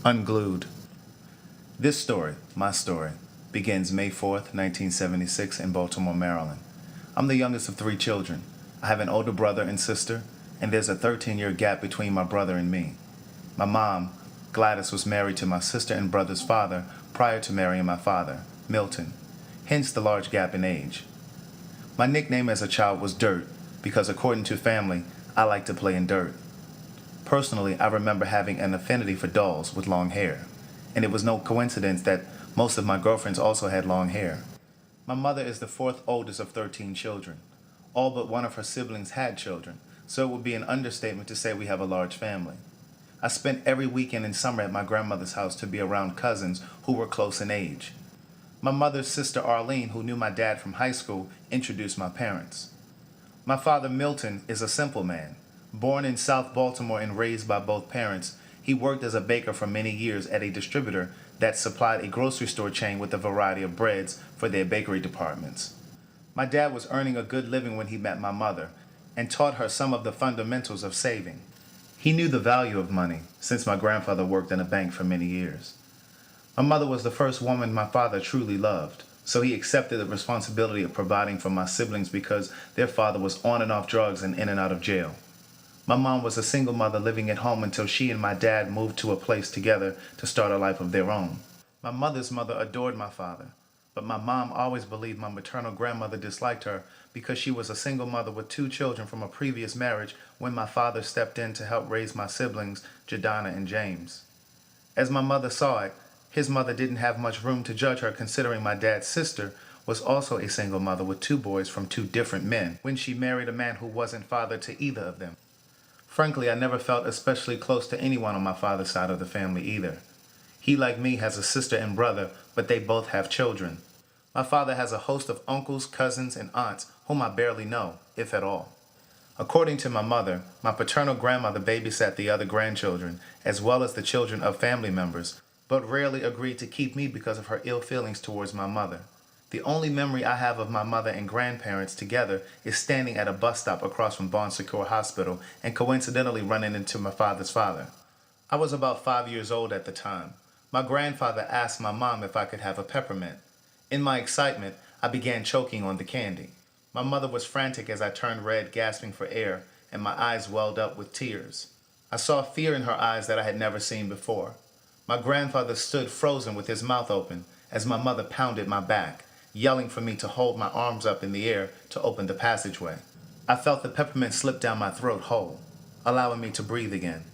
Unglued. This story, my story, begins May 4th, 1976 in Baltimore, Maryland. I'm the youngest of three children. I have an older brother and sister, and there's a 13-year gap between my brother and me. My mom, Gladys, was married to my sister and brother's father prior to marrying my father, Milton, hence the large gap in age. My nickname as a child was Dirt because, according to family, I liked to play in dirt. Personally, I remember having an affinity for dolls with long hair, and it was no coincidence that most of my girlfriends also had long hair. My mother is the fourth oldest of 13 children. All but one of her siblings had children, so it would be an understatement to say we have a large family. I spent every weekend in summer at my grandmother's house to be around cousins who were close in age. My mother's sister Arlene, who knew my dad from high school, introduced my parents. My father Milton is a simple man. Born in South Baltimore and raised by both parents, he worked as a baker for many years at a distributor that supplied a grocery store chain with a variety of breads for their bakery departments. My dad was earning a good living when he met my mother and taught her some of the fundamentals of saving. He knew the value of money since my grandfather worked in a bank for many years. My mother was the first woman my father truly loved, so he accepted the responsibility of providing for my siblings because their father was on and off drugs and in and out of jail. My mom was a single mother living at home until she and my dad moved to a place together to start a life of their own. My mother's mother adored my father, but my mom always believed my maternal grandmother disliked her because she was a single mother with two children from a previous marriage when my father stepped in to help raise my siblings, Jadana and James. As my mother saw it, his mother didn't have much room to judge her, considering my dad's sister was also a single mother with two boys from two different men when she married a man who wasn't father to either of them. Frankly, I never felt especially close to anyone on my father's side of the family either. He, like me, has a sister and brother, but they both have children. My father has a host of uncles, cousins, and aunts whom I barely know, if at all. According to my mother, my paternal grandmother babysat the other grandchildren, as well as the children of family members, but rarely agreed to keep me because of her ill feelings towards my mother. The only memory I have of my mother and grandparents together is standing at a bus stop across from Bon Secours Hospital and coincidentally running into my father's father. I was about 5 years old at the time. My grandfather asked my mom if I could have a peppermint. In my excitement, I began choking on the candy. My mother was frantic as I turned red, gasping for air, and my eyes welled up with tears. I saw fear in her eyes that I had never seen before. My grandfather stood frozen with his mouth open as my mother pounded my back, yelling for me to hold my arms up in the air to open the passageway. I felt the peppermint slip down my throat whole, allowing me to breathe again.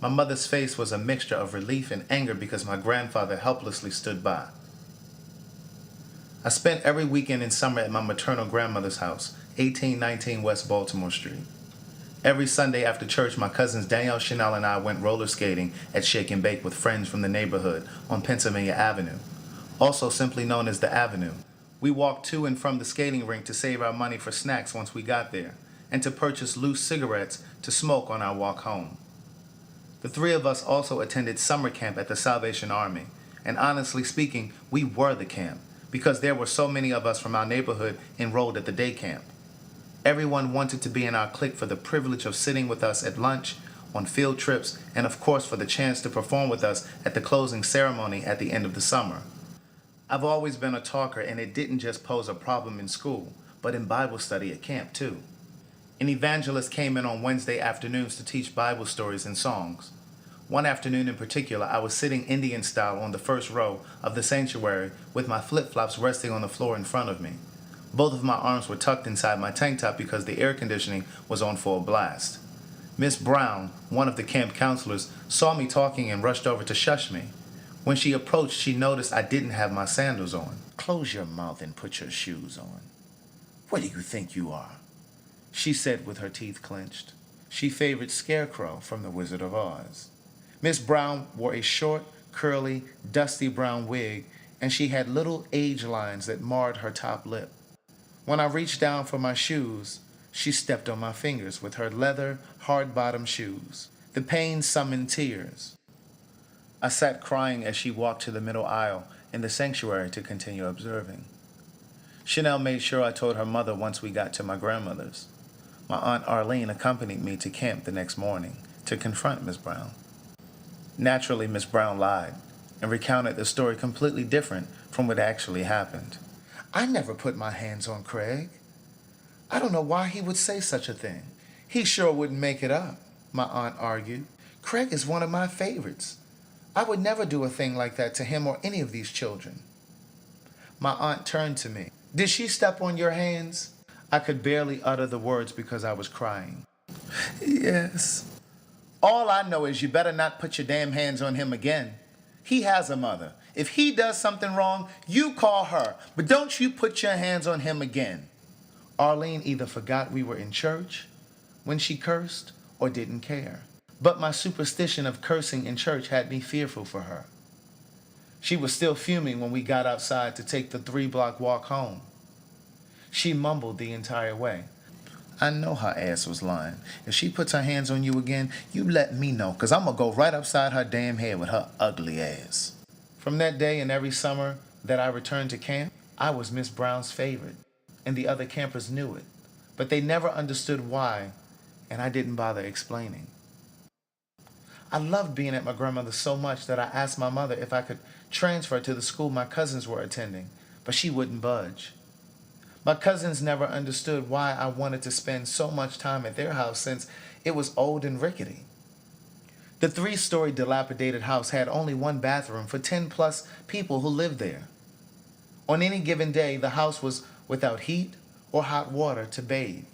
My mother's face was a mixture of relief and anger because my grandfather helplessly stood by. I spent every weekend in summer at my maternal grandmother's house, 1819 West Baltimore Street. Every Sunday after church, my cousins Danielle, Chanel, and I went roller skating at Shake and Bake with friends from the neighborhood on Pennsylvania Avenue, also simply known as the Avenue. We walked to and from the skating rink to save our money for snacks once we got there, and to purchase loose cigarettes to smoke on our walk home. The three of us also attended summer camp at the Salvation Army, and honestly speaking, we were the camp, because there were so many of us from our neighborhood enrolled at the day camp. Everyone wanted to be in our clique for the privilege of sitting with us at lunch, on field trips, and of course for the chance to perform with us at the closing ceremony at the end of the summer. I've always been a talker, and it didn't just pose a problem in school, but in Bible study at camp too. An evangelist came in on Wednesday afternoons to teach Bible stories and songs. One afternoon in particular, I was sitting Indian style on the first row of the sanctuary with my flip-flops resting on the floor in front of me. Both of my arms were tucked inside my tank top because the air conditioning was on full blast. Miss Brown, one of the camp counselors, saw me talking and rushed over to shush me. When she approached, she noticed I didn't have my sandals on. "Close your mouth and put your shoes on. What do you think you are?" she said with her teeth clenched. She favored Scarecrow from The Wizard of Oz. Miss Brown wore a short, curly, dusty brown wig, and she had little age lines that marred her top lip. When I reached down for my shoes, she stepped on my fingers with her leather, hard-bottom shoes. The pain summoned tears. I sat crying as she walked to the middle aisle in the sanctuary to continue observing. Chanel made sure I told her mother once we got to my grandmother's. My Aunt Arlene accompanied me to camp the next morning to confront Miss Brown. Naturally, Miss Brown lied and recounted the story completely different from what actually happened. I never put my hands on Craig. I don't know why he would say such a thing. He sure wouldn't make it up, my aunt argued. Craig is one of my favorites. I would never do a thing like that to him or any of these children. My aunt turned to me. Did she step on your hands? I could barely utter the words because I was crying. Yes. All I know is you better not put your damn hands on him again. He has a mother. If he does something wrong, you call her. But don't you put your hands on him again. Arlene either forgot we were in church when she cursed or didn't care. But my superstition of cursing in church had me fearful for her. She was still fuming when we got outside to take the 3-block walk home. She mumbled the entire way. I know her ass was lying. If she puts her hands on you again, you let me know, because I'm going to go right upside her damn head with her ugly ass. From that day and every summer that I returned to camp, I was Miss Brown's favorite, and the other campers knew it. But they never understood why, and I didn't bother explaining. I loved being at my grandmother's so much that I asked my mother if I could transfer to the school my cousins were attending, but she wouldn't budge. My cousins never understood why I wanted to spend so much time at their house since it was old and rickety. The 3-story dilapidated house had only one bathroom for 10+ people who lived there. On any given day, the house was without heat or hot water to bathe.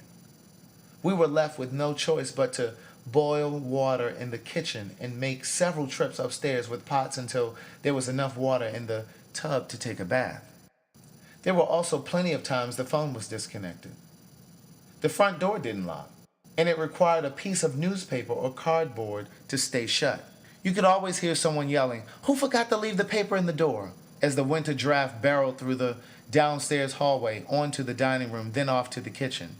We were left with no choice but to boil water in the kitchen and make several trips upstairs with pots until there was enough water in the tub to take a bath. There were also plenty of times the phone was disconnected. The front door didn't lock, and it required a piece of newspaper or cardboard to stay shut. You could always hear someone yelling, "Who forgot to leave the paper in the door?" as the winter draft barreled through the downstairs hallway onto the dining room, then off to the kitchen.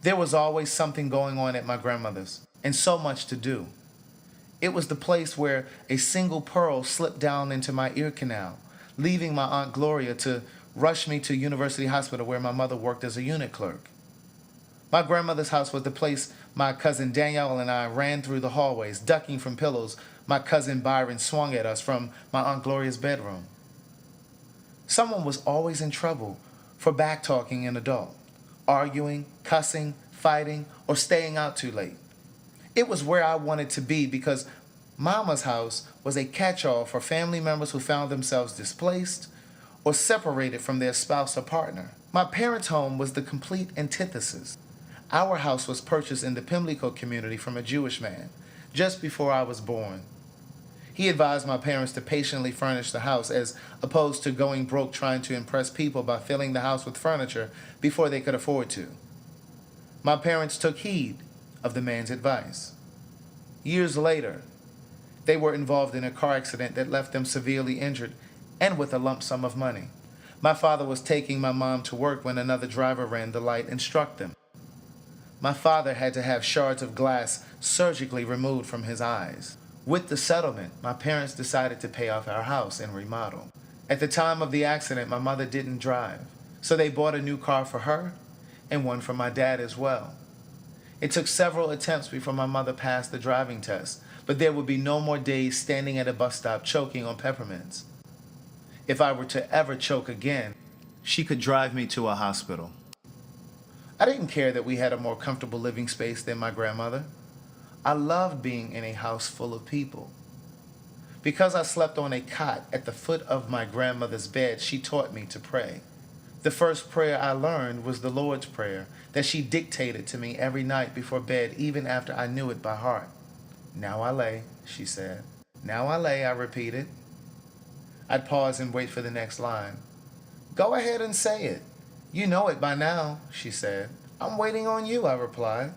There was always something going on at my grandmother's, and so much to do. It was the place where a single pearl slipped down into my ear canal, leaving my Aunt Gloria to rush me to University Hospital where my mother worked as a unit clerk. My grandmother's house was the place my cousin Danielle and I ran through the hallways, ducking from pillows my cousin Byron swung at us from my Aunt Gloria's bedroom. Someone was always in trouble for back-talking an adult, arguing, cussing, fighting, or staying out too late. It was where I wanted to be because Mama's house was a catch-all for family members who found themselves displaced or separated from their spouse or partner. My parents' home was the complete antithesis. Our house was purchased in the Pimlico community from a Jewish man just before I was born. He advised my parents to patiently furnish the house as opposed to going broke trying to impress people by filling the house with furniture before they could afford to. My parents took heed of the man's advice. Years later, they were involved in a car accident that left them severely injured and with a lump sum of money. My father was taking my mom to work when another driver ran the light and struck them. My father had to have shards of glass surgically removed from his eyes. With the settlement, my parents decided to pay off our house and remodel. At the time of the accident, my mother didn't drive, so they bought a new car for her and one for my dad as well. It took several attempts before my mother passed the driving test, but there would be no more days standing at a bus stop choking on peppermints. If I were to ever choke again, she could drive me to a hospital. I didn't care that we had a more comfortable living space than my grandmother. I loved being in a house full of people. Because I slept on a cot at the foot of my grandmother's bed, she taught me to pray. The first prayer I learned was the Lord's Prayer that she dictated to me every night before bed, even after I knew it by heart. "Now I lay," she said. "Now I lay," I repeated. I'd pause and wait for the next line. "Go ahead and say it. You know it by now," she said. "I'm waiting on you," I replied.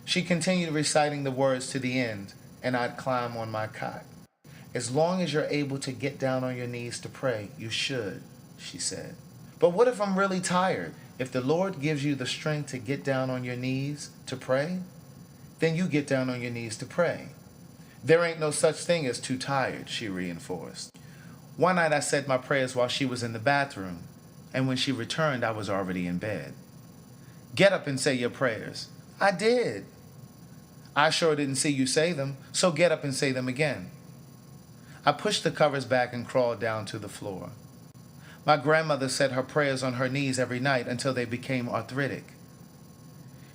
She continued reciting the words to the end, and I'd climb on my cot. "As long as you're able to get down on your knees to pray, you should," she said. "But what if I'm really tired? If the Lord gives you the strength to get down on your knees to pray, then you get down on your knees to pray. There ain't no such thing as too tired," she reinforced. One night I said my prayers while she was in the bathroom, and when she returned, I was already in bed. "Get up and say your prayers." I did. I sure didn't see you say them, so get up and say them again. I pushed the covers back and crawled down to the floor. My grandmother said her prayers on her knees every night until they became arthritic.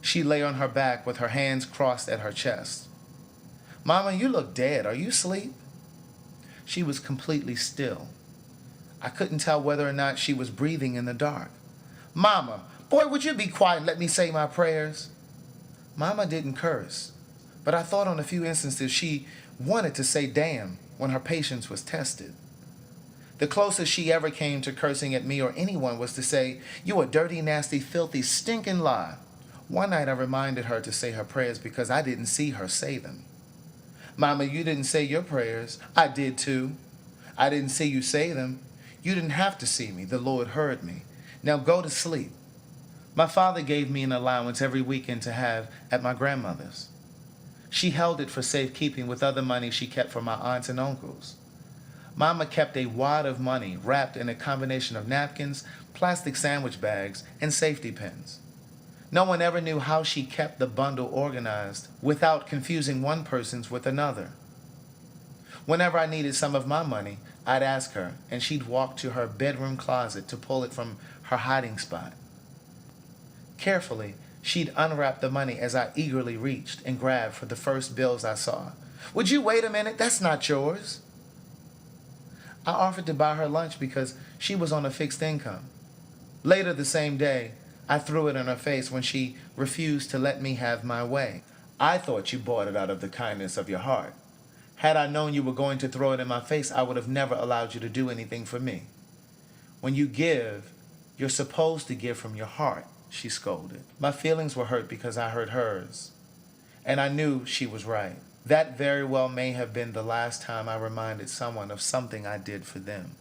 She lay on her back with her hands crossed at her chest. Mama, you look dead. Are you asleep? She was completely still. I couldn't tell whether or not she was breathing in the dark. Mama, boy, would you be quiet and let me say my prayers? Mama didn't curse, but I thought on a few instances she wanted to say damn when her patience was tested. The closest she ever came to cursing at me or anyone was to say, "You a dirty, nasty, filthy, stinking lie." One night I reminded her to say her prayers because I didn't see her say them. Mama, you didn't say your prayers. I did too. I didn't see you say them. You didn't have to see me. The Lord heard me. Now go to sleep. My father gave me an allowance every weekend to have at my grandmother's. She held it for safekeeping with other money she kept for my aunts and uncles. Mama kept a wad of money wrapped in a combination of napkins, plastic sandwich bags, and safety pins. No one ever knew how she kept the bundle organized without confusing one person's with another. Whenever I needed some of my money, I'd ask her, and she'd walk to her bedroom closet to pull it from her hiding spot. Carefully, she'd unwrap the money as I eagerly reached and grabbed for the first bills I saw. "Would you wait a minute? That's not yours." I offered to buy her lunch because she was on a fixed income. Later the same day, I threw it in her face when she refused to let me have my way. "I thought you bought it out of the kindness of your heart. Had I known you were going to throw it in my face, I would have never allowed you to do anything for me. When you give, you're supposed to give from your heart," she scolded. My feelings were hurt because I hurt hers, and I knew she was right. That very well may have been the last time I reminded someone of something I did for them.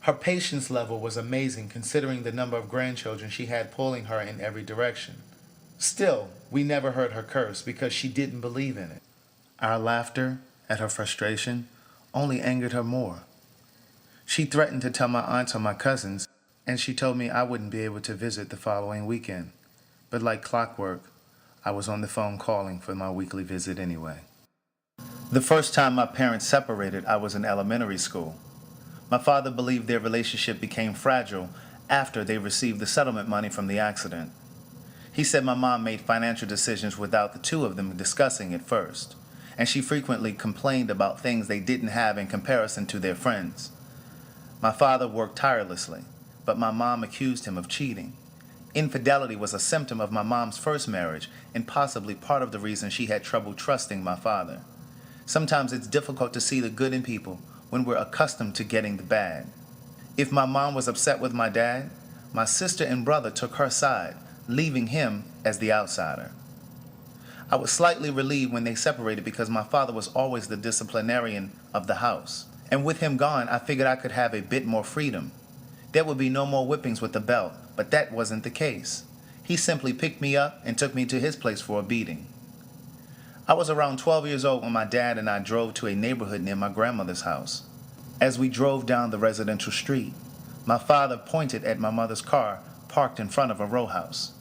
Her patience level was amazing considering the number of grandchildren she had pulling her in every direction. Still, we never heard her curse because she didn't believe in it. Our laughter at her frustration only angered her more. She threatened to tell my aunts or my cousins, and she told me I wouldn't be able to visit the following weekend. But like clockwork, I was on the phone calling for my weekly visit anyway. The first time my parents separated, I was in elementary school. My father believed their relationship became fragile after they received the settlement money from the accident. He said my mom made financial decisions without the two of them discussing it first, and she frequently complained about things they didn't have in comparison to their friends. My father worked tirelessly, but my mom accused him of cheating. Infidelity was a symptom of my mom's first marriage and possibly part of the reason she had trouble trusting my father. Sometimes it's difficult to see the good in people when we're accustomed to getting the bad. If my mom was upset with my dad, my sister and brother took her side, leaving him as the outsider. I was slightly relieved when they separated because my father was always the disciplinarian of the house. And with him gone, I figured I could have a bit more freedom. There would be no more whippings with the belt, but that wasn't the case. He simply picked me up and took me to his place for a beating. I was around 12 years old when my dad and I drove to a neighborhood near my grandmother's house. As we drove down the residential street, my father pointed at my mother's car parked in front of a row house.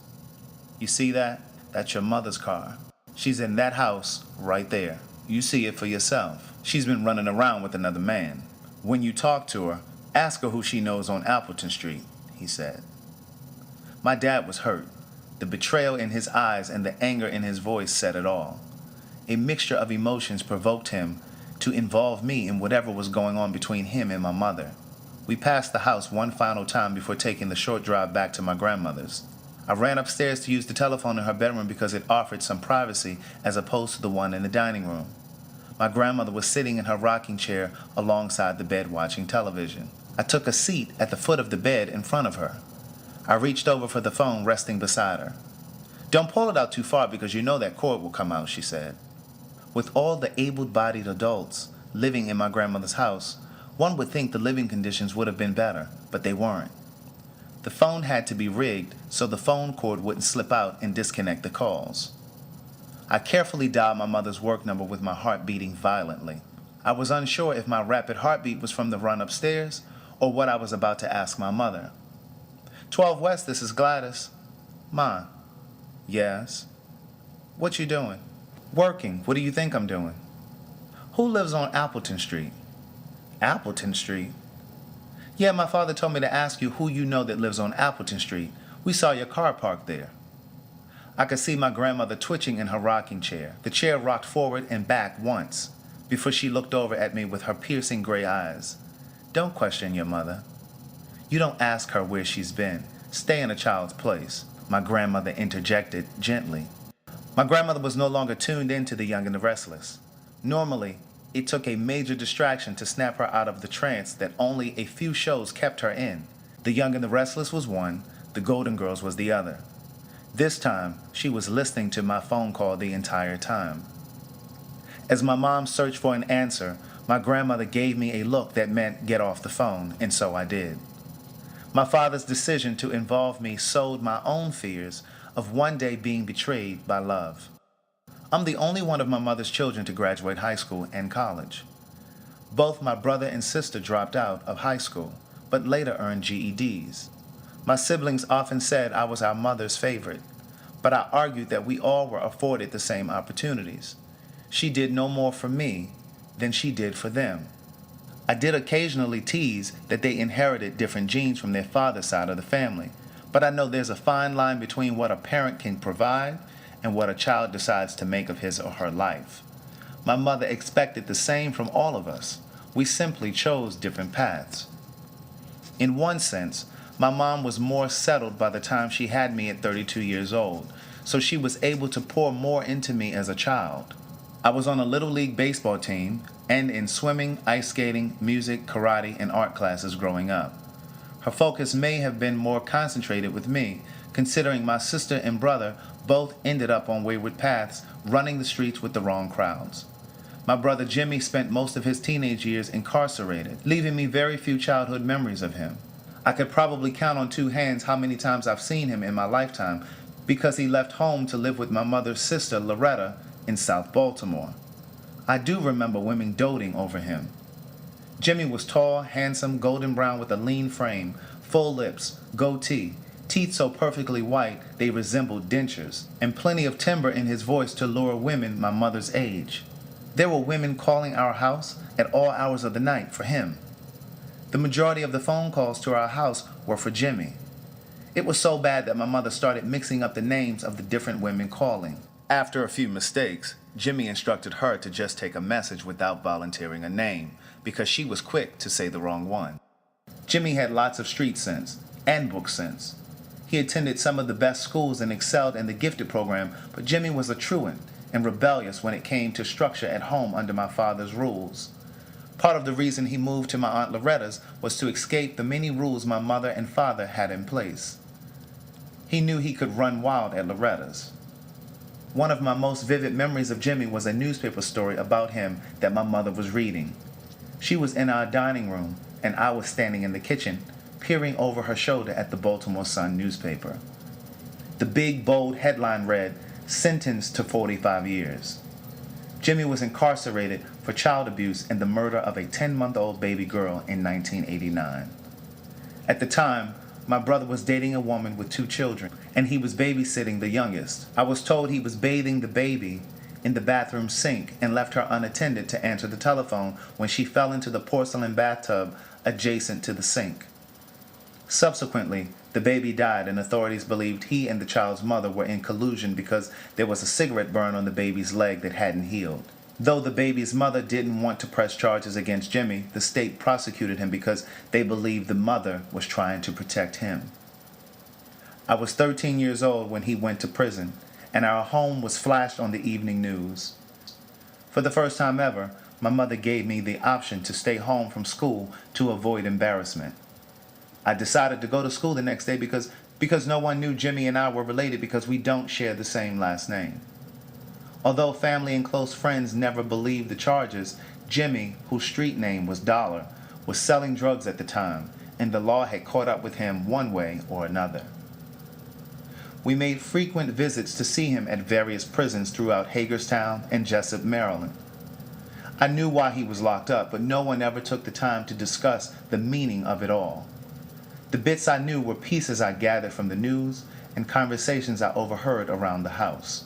"You see that? That's your mother's car. She's in that house right there. You see it for yourself. She's been running around with another man. When you talk to her, ask her who she knows on Appleton Street," he said. My dad was hurt. The betrayal in his eyes and the anger in his voice said it all. A mixture of emotions provoked him to involve me in whatever was going on between him and my mother. We passed the house one final time before taking the short drive back to my grandmother's. I ran upstairs to use the telephone in her bedroom because it offered some privacy as opposed to the one in the dining room. My grandmother was sitting in her rocking chair alongside the bed watching television. I took a seat at the foot of the bed in front of her. I reached over for the phone resting beside her. "Don't pull it out too far because you know that cord will come out," she said. With all the able-bodied adults living in my grandmother's house, one would think the living conditions would have been better, but they weren't. The phone had to be rigged so the phone cord wouldn't slip out and disconnect the calls. I carefully dialed my mother's work number with my heart beating violently. I was unsure if my rapid heartbeat was from the run upstairs or what I was about to ask my mother. 12 West, this is Gladys. Ma. Yes. What you doing? Working. What do you think I'm doing? Who lives on Appleton Street? Appleton Street? Yeah, my father told me to ask you who you know that lives on Appleton Street. We saw your car parked there. I could see my grandmother twitching in her rocking chair. The chair rocked forward and back once before she looked over at me with her piercing gray eyes. Don't question your mother. You don't ask her where she's been. Stay in a child's place, my grandmother interjected gently. My grandmother was no longer tuned into the young and the restless. Normally, it took a major distraction to snap her out of the trance that only a few shows kept her in. The Young and the Restless was one, The Golden Girls was the other. This time, she was listening to my phone call the entire time. As my mom searched for an answer, my grandmother gave me a look that meant get off the phone, and so I did. My father's decision to involve me sowed my own fears of one day being betrayed by love. I'm the only one of my mother's children to graduate high school and college. Both my brother and sister dropped out of high school, but later earned GEDs. My siblings often said I was our mother's favorite, but I argued that we all were afforded the same opportunities. She did no more for me than she did for them. I did occasionally tease that they inherited different genes from their father's side of the family, but I know there's a fine line between what a parent can provide and what a child decides to make of his or her life. My mother expected the same from all of us. We simply chose different paths. In one sense, my mom was more settled by the time she had me at 32 years old, so she was able to pour more into me as a child. I was on a Little League baseball team and in swimming, ice skating, music, karate, and art classes growing up. Her focus may have been more concentrated with me, considering my sister and brother both ended up on wayward paths, running the streets with the wrong crowds. My brother Jimmy spent most of his teenage years incarcerated, leaving me very few childhood memories of him. I could probably count on two hands how many times I've seen him in my lifetime because he left home to live with my mother's sister, Loretta, in South Baltimore. I do remember women doting over him. Jimmy was tall, handsome, golden brown with a lean frame, full lips, goatee, teeth so perfectly white they resembled dentures, and plenty of timbre in his voice to lure women my mother's age. There were women calling our house at all hours of the night for him. The majority of the phone calls to our house were for Jimmy. It was so bad that my mother started mixing up the names of the different women calling. After a few mistakes, Jimmy instructed her to just take a message without volunteering a name, because she was quick to say the wrong one. Jimmy had lots of street sense and book sense. He attended some of the best schools and excelled in the gifted program, but Jimmy was a truant and rebellious when it came to structure at home under my father's rules. Part of the reason he moved to my Aunt Loretta's was to escape the many rules my mother and father had in place. He knew he could run wild at Loretta's. One of my most vivid memories of Jimmy was a newspaper story about him that my mother was reading. She was in our dining room, and I was standing in the kitchen, peering over her shoulder at the Baltimore Sun newspaper. The big, bold headline read, "Sentenced to 45 years." Jimmy was incarcerated for child abuse and the murder of a 10-month-old baby girl in 1989. At the time, my brother was dating a woman with 2 children, and he was babysitting the youngest. I was told he was bathing the baby in the bathroom sink and left her unattended to answer the telephone when she fell into the porcelain bathtub adjacent to the sink. Subsequently, the baby died, and authorities believed he and the child's mother were in collusion because there was a cigarette burn on the baby's leg that hadn't healed. Though the baby's mother didn't want to press charges against Jimmy, the state prosecuted him because they believed the mother was trying to protect him. I was 13 years old when he went to prison, and our home was flashed on the evening news. For the first time ever, my mother gave me the option to stay home from school to avoid embarrassment. I decided to go to school the next day because no one knew Jimmy and I were related because we don't share the same last name. Although family and close friends never believed the charges, Jimmy, whose street name was Dollar, was selling drugs at the time, and the law had caught up with him one way or another. We made frequent visits to see him at various prisons throughout Hagerstown and Jessup, Maryland. I knew why he was locked up, but no one ever took the time to discuss the meaning of it all. The bits I knew were pieces I gathered from the news and conversations I overheard around the house.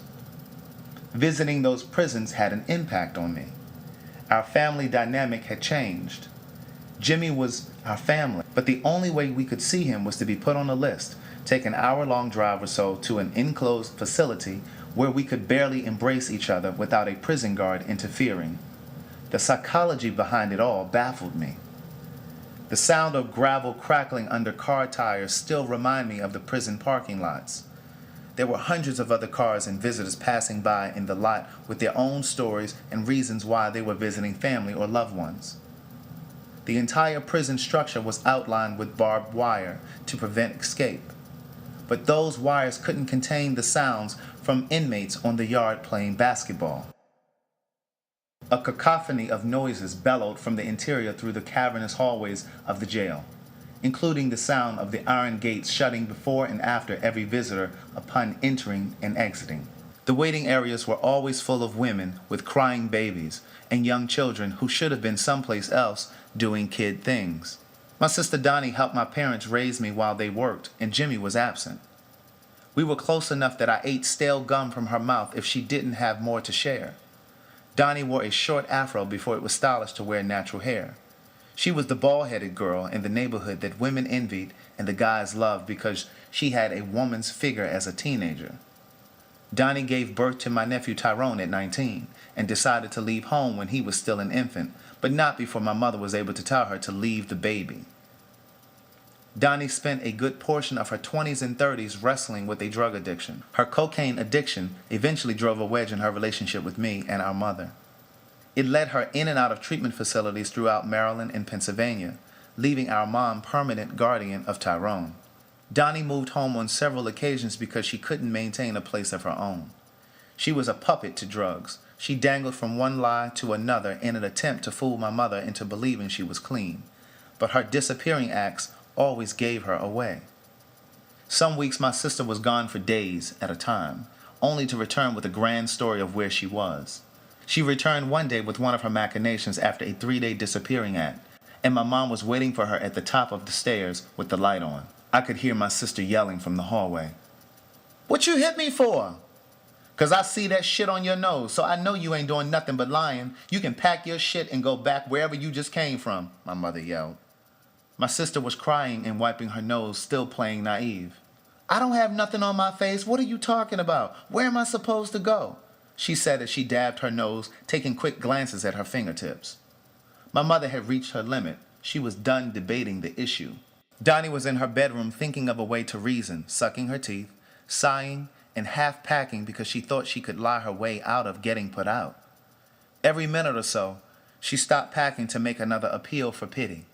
Visiting those prisons had an impact on me. Our family dynamic had changed. Jimmy was our family, but the only way we could see him was to be put on a list, take an hour-long drive or so to an enclosed facility where we could barely embrace each other without a prison guard interfering. The psychology behind it all baffled me. The sound of gravel crackling under car tires still remind me of the prison parking lots. There were hundreds of other cars and visitors passing by in the lot with their own stories and reasons why they were visiting family or loved ones. The entire prison structure was outlined with barbed wire to prevent escape. But those wires couldn't contain the sounds from inmates on the yard playing basketball. A cacophony of noises bellowed from the interior through the cavernous hallways of the jail, including the sound of the iron gates shutting before and after every visitor upon entering and exiting. The waiting areas were always full of women with crying babies and young children who should have been someplace else doing kid things. My sister Donnie helped my parents raise me while they worked, and Jimmy was absent. We were close enough that I ate stale gum from her mouth if she didn't have more to share. Donnie wore a short afro before it was stylish to wear natural hair. She was the bald-headed girl in the neighborhood that women envied and the guys loved because she had a woman's figure as a teenager. Donnie gave birth to my nephew Tyrone at 19 and decided to leave home when he was still an infant, but not before my mother was able to tell her to leave the baby. Donnie spent a good portion of her 20s and 30s wrestling with a drug addiction. Her cocaine addiction eventually drove a wedge in her relationship with me and our mother. It led her in and out of treatment facilities throughout Maryland and Pennsylvania, leaving our mom permanent guardian of Tyrone. Donnie moved home on several occasions because she couldn't maintain a place of her own. She was a puppet to drugs. She dangled from one lie to another in an attempt to fool my mother into believing she was clean. But her disappearing acts always gave her away. Some weeks my sister was gone for days at a time, only to return with a grand story of where she was. She returned one day with one of her machinations after a 3-day disappearing act, and my mom was waiting for her at the top of the stairs with the light on. I could hear my sister yelling from the hallway. "What you hit me for?" "'Cause I see that shit on your nose, so I know you ain't doing nothing but lying. You can pack your shit and go back wherever you just came from," my mother yelled. My sister was crying and wiping her nose, still playing naive. "I don't have nothing on my face. What are you talking about? Where am I supposed to go?" she said as she dabbed her nose, taking quick glances at her fingertips. My mother had reached her limit. She was done debating the issue. Donnie was in her bedroom thinking of a way to reason, sucking her teeth, sighing, and half packing because she thought she could lie her way out of getting put out. Every minute or so, she stopped packing to make another appeal for pity.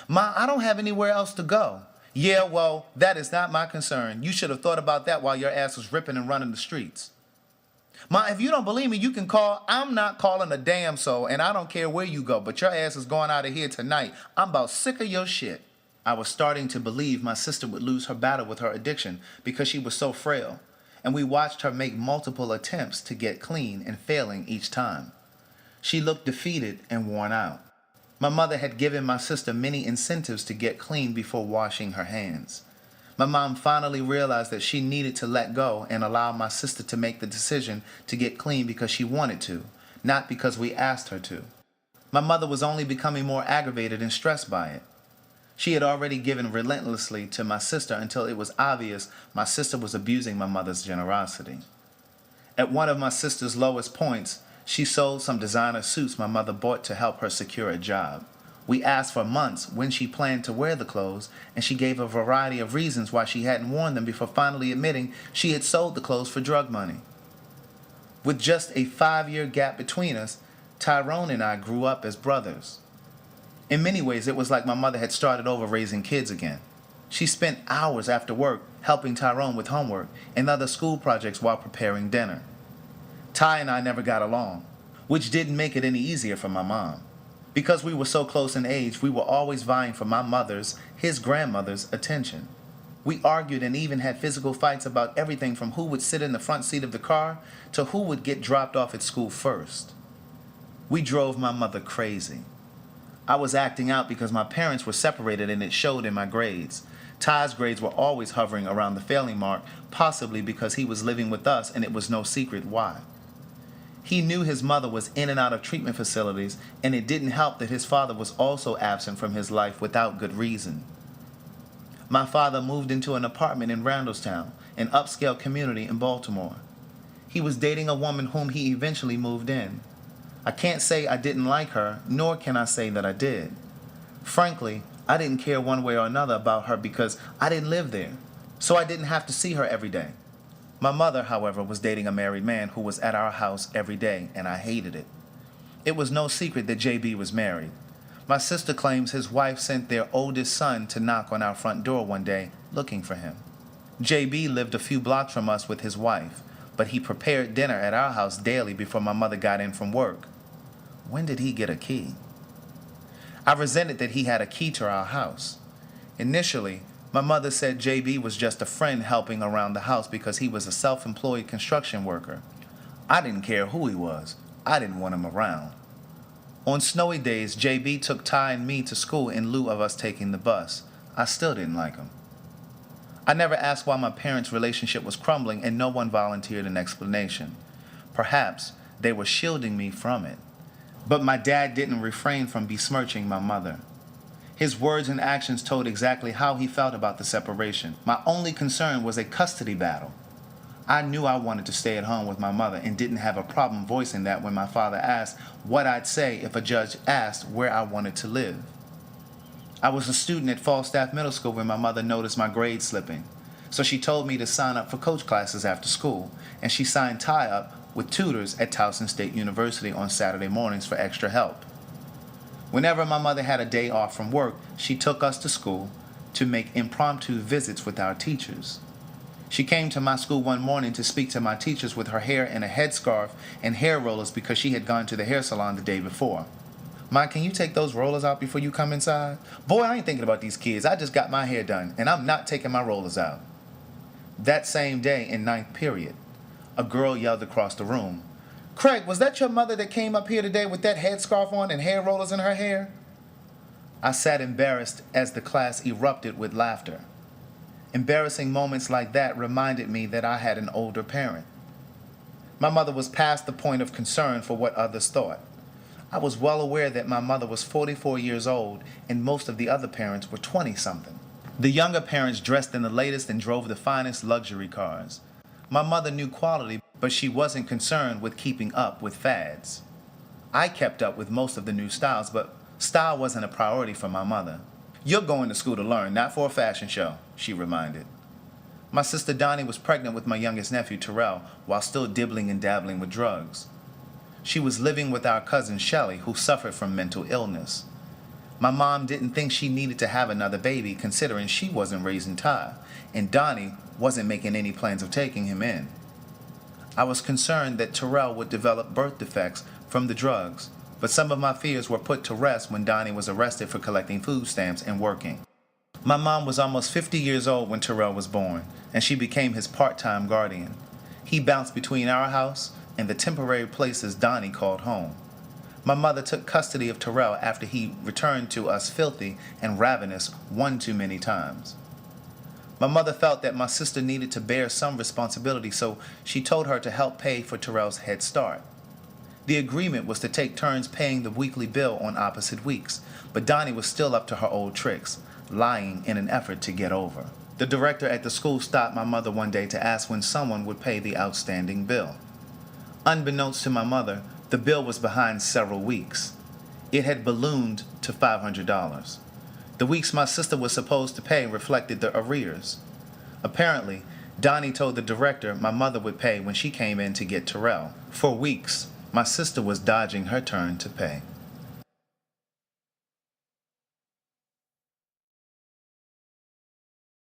"Ma, I don't have anywhere else to go." "Yeah, well, that is not my concern. You should have thought about that while your ass was ripping and running the streets." "Ma, if you don't believe me, you can call." "I'm not calling a damn soul, and I don't care where you go, but your ass is going out of here tonight. I'm about sick of your shit." I was starting to believe my sister would lose her battle with her addiction because she was so frail, and we watched her make multiple attempts to get clean and failing each time. She looked defeated and worn out. My mother had given my sister many incentives to get clean before washing her hands. My mom finally realized that she needed to let go and allow my sister to make the decision to get clean because she wanted to, not because we asked her to. My mother was only becoming more aggravated and stressed by it. She had already given relentlessly to my sister until it was obvious my sister was abusing my mother's generosity. At one of my sister's lowest points, she sold some designer suits my mother bought to help her secure a job. We asked for months when she planned to wear the clothes, and she gave a variety of reasons why she hadn't worn them before finally admitting she had sold the clothes for drug money. With just a 5-year gap between us, Tyrone and I grew up as brothers. In many ways, it was like my mother had started over raising kids again. She spent hours after work helping Tyrone with homework and other school projects while preparing dinner. Ty and I never got along, which didn't make it any easier for my mom. Because we were so close in age, we were always vying for my mother's, his grandmother's, attention. We argued and even had physical fights about everything from who would sit in the front seat of the car to who would get dropped off at school first. We drove my mother crazy. I was acting out because my parents were separated and it showed in my grades. Ty's grades were always hovering around the failing mark, possibly because he was living with us and it was no secret why. He knew his mother was in and out of treatment facilities, and it didn't help that his father was also absent from his life without good reason. My father moved into an apartment in Randallstown, an upscale community in Baltimore. He was dating a woman whom he eventually moved in. I can't say I didn't like her, nor can I say that I did. Frankly, I didn't care one way or another about her because I didn't live there, so I didn't have to see her every day. My mother, however, was dating a married man who was at our house every day, and I hated it. It was no secret that JB was married. My sister claims his wife sent their oldest son to knock on our front door one day looking for him. JB lived a few blocks from us with his wife, but he prepared dinner at our house daily before my mother got in from work. When did he get a key? I resented that he had a key to our house. Initially, my mother said JB was just a friend helping around the house because he was a self-employed construction worker. I didn't care who he was. I didn't want him around. On snowy days, JB took Ty and me to school in lieu of us taking the bus. I still didn't like him. I never asked why my parents' relationship was crumbling, and no one volunteered an explanation. Perhaps they were shielding me from it. But my dad didn't refrain from besmirching my mother. His words and actions told exactly how he felt about the separation. My only concern was a custody battle. I knew I wanted to stay at home with my mother and didn't have a problem voicing that when my father asked what I'd say if a judge asked where I wanted to live. I was a student at Falstaff Middle School when my mother noticed my grades slipping. So she told me to sign up for coach classes after school, and she signed Ty up with tutors at Towson State University on Saturday mornings for extra help. Whenever my mother had a day off from work, she took us to school to make impromptu visits with our teachers. She came to my school one morning to speak to my teachers with her hair in a headscarf and hair rollers because she had gone to the hair salon the day before. "Ma, can you take those rollers out before you come inside? Boy, I ain't thinking about these kids. I just got my hair done, and I'm not taking my rollers out." That same day in ninth period, a girl yelled across the room, "Craig, was that your mother that came up here today with that headscarf on and hair rollers in her hair?" I sat embarrassed as the class erupted with laughter. Embarrassing moments like that reminded me that I had an older parent. My mother was past the point of concern for what others thought. I was well aware that my mother was 44 years old and most of the other parents were 20-something. The younger parents dressed in the latest and drove the finest luxury cars. My mother knew quality, but she wasn't concerned with keeping up with fads. I kept up with most of the new styles, but style wasn't a priority for my mother. "You're going to school to learn, not for a fashion show," she reminded. My sister Donnie was pregnant with my youngest nephew, Terrell, while still dibbling and dabbling with drugs. She was living with our cousin Shelley, who suffered from mental illness. My mom didn't think she needed to have another baby, considering she wasn't raising Ty, and Donnie wasn't making any plans of taking him in. I was concerned that Terrell would develop birth defects from the drugs, but some of my fears were put to rest when Donnie was arrested for collecting food stamps and working. My mom was almost 50 years old when Terrell was born, and she became his part-time guardian. He bounced between our house and the temporary places Donnie called home. My mother took custody of Terrell after he returned to us filthy and ravenous one too many times. My mother felt that my sister needed to bear some responsibility, so she told her to help pay for Terrell's head start. The agreement was to take turns paying the weekly bill on opposite weeks, but Donnie was still up to her old tricks, lying in an effort to get over. The director at the school stopped my mother one day to ask when someone would pay the outstanding bill. Unbeknownst to my mother, the bill was behind several weeks. It had ballooned to $500. The weeks my sister was supposed to pay reflected the arrears. Apparently, Donnie told the director my mother would pay when she came in to get Terrell. For weeks, my sister was dodging her turn to pay.